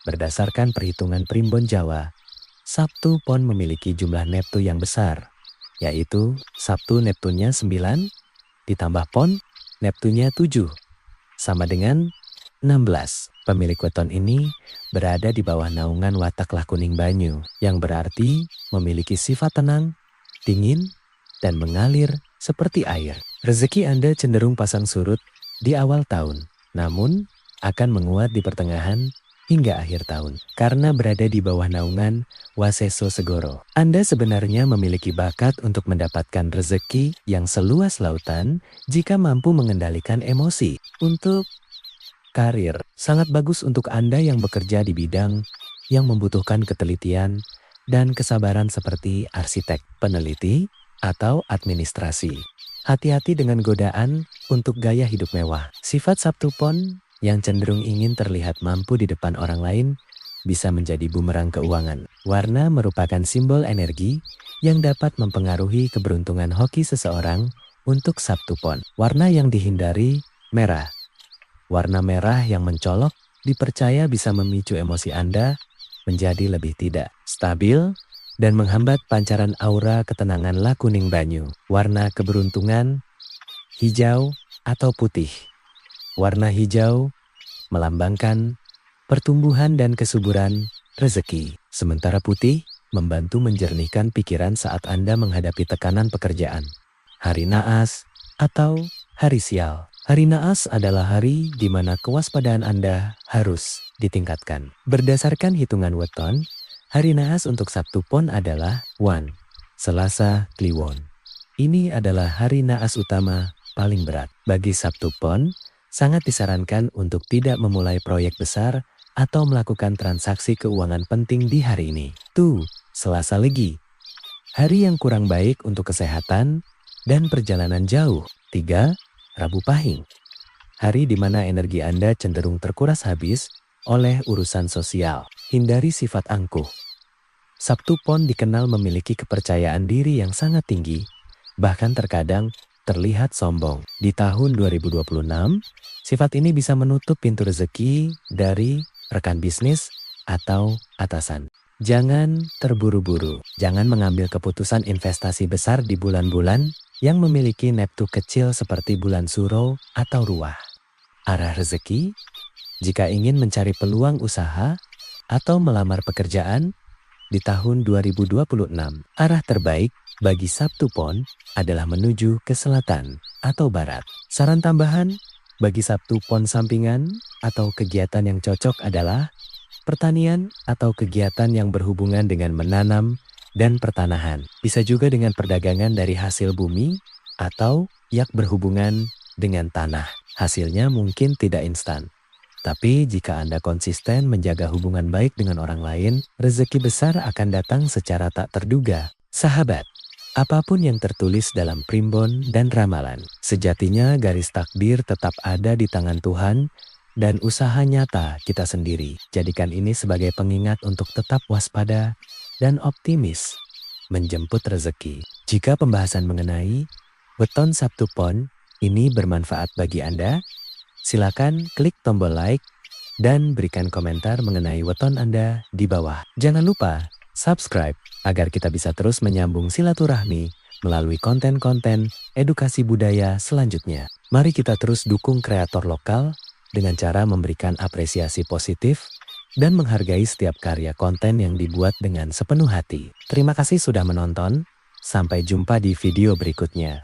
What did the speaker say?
Berdasarkan perhitungan Primbon Jawa, Sabtu Pon memiliki jumlah neptu yang besar, yaitu Sabtu Neptunnya 9, ditambah Pon, Neptunya 7, sama dengan 16. Pemilik weton ini berada di bawah naungan watak Lakuning Banyu, yang berarti memiliki sifat tenang, dingin, dan mengalir seperti air. Rezeki Anda cenderung pasang surut di awal tahun, namun akan menguat di pertengahan hingga akhir tahun. Karena berada di bawah naungan Waseso Segoro, Anda sebenarnya memiliki bakat untuk mendapatkan rezeki yang seluas lautan jika mampu mengendalikan emosi. Untuk karir, sangat bagus untuk Anda yang bekerja di bidang yang membutuhkan ketelitian dan kesabaran seperti arsitek, peneliti, atau administrasi. Hati-hati dengan godaan untuk gaya hidup mewah. Sifat Sabtu Pon yang cenderung ingin terlihat mampu di depan orang lain bisa menjadi bumerang keuangan. Warna merupakan simbol energi yang dapat mempengaruhi keberuntungan hoki seseorang untuk Sabtu Pon. Warna yang dihindari, merah. Warna merah yang mencolok dipercaya bisa memicu emosi Anda menjadi lebih tidak stabil dan menghambat pancaran aura ketenangan Lakuning Banyu. Warna keberuntungan, hijau atau putih. Warna hijau melambangkan pertumbuhan dan kesuburan rezeki. Sementara putih membantu menjernihkan pikiran saat Anda menghadapi tekanan pekerjaan. Hari naas atau hari sial. Hari naas adalah hari di mana kewaspadaan Anda harus ditingkatkan. Berdasarkan hitungan weton, hari naas untuk Sabtu Pon adalah Wan, Selasa, Kliwon. Ini adalah hari naas utama paling berat. Bagi Sabtu Pon, sangat disarankan untuk tidak memulai proyek besar atau melakukan transaksi keuangan penting di hari ini. Selasa Legi. Hari yang kurang baik untuk kesehatan dan perjalanan jauh. 3. Rabu Pahing. Hari di mana energi Anda cenderung terkuras habis oleh urusan sosial. Hindari sifat angkuh. Sabtu Pon dikenal memiliki kepercayaan diri yang sangat tinggi, bahkan terkadang terlihat sombong. Di tahun 2026, sifat ini bisa menutup pintu rezeki dari rekan bisnis atau atasan. Jangan terburu-buru. Jangan mengambil keputusan investasi besar di bulan-bulan yang memiliki neptu kecil seperti bulan Suro atau Ruah. Arah rezeki, jika ingin mencari peluang usaha atau melamar pekerjaan di tahun 2026, arah terbaik bagi Sabtu Pon adalah menuju ke selatan atau barat. Saran tambahan bagi Sabtu Pon sampingan atau kegiatan yang cocok adalah pertanian atau kegiatan yang berhubungan dengan menanam dan pertanahan. Bisa juga dengan perdagangan dari hasil bumi atau yang berhubungan dengan tanah. Hasilnya mungkin tidak instan. Tapi jika Anda konsisten menjaga hubungan baik dengan orang lain, rezeki besar akan datang secara tak terduga. Sahabat, apapun yang tertulis dalam primbon dan ramalan, sejatinya garis takdir tetap ada di tangan Tuhan dan usaha nyata kita sendiri. Jadikan ini sebagai pengingat untuk tetap waspada dan optimis menjemput rezeki. Jika pembahasan mengenai weton Sabtu Pon ini bermanfaat bagi Anda, silakan klik tombol like dan berikan komentar mengenai weton Anda di bawah. Jangan lupa subscribe agar kita bisa terus menyambung silaturahmi melalui konten-konten edukasi budaya selanjutnya. Mari kita terus dukung kreator lokal dengan cara memberikan apresiasi positif dan menghargai setiap karya konten yang dibuat dengan sepenuh hati. Terima kasih sudah menonton. Sampai jumpa di video berikutnya.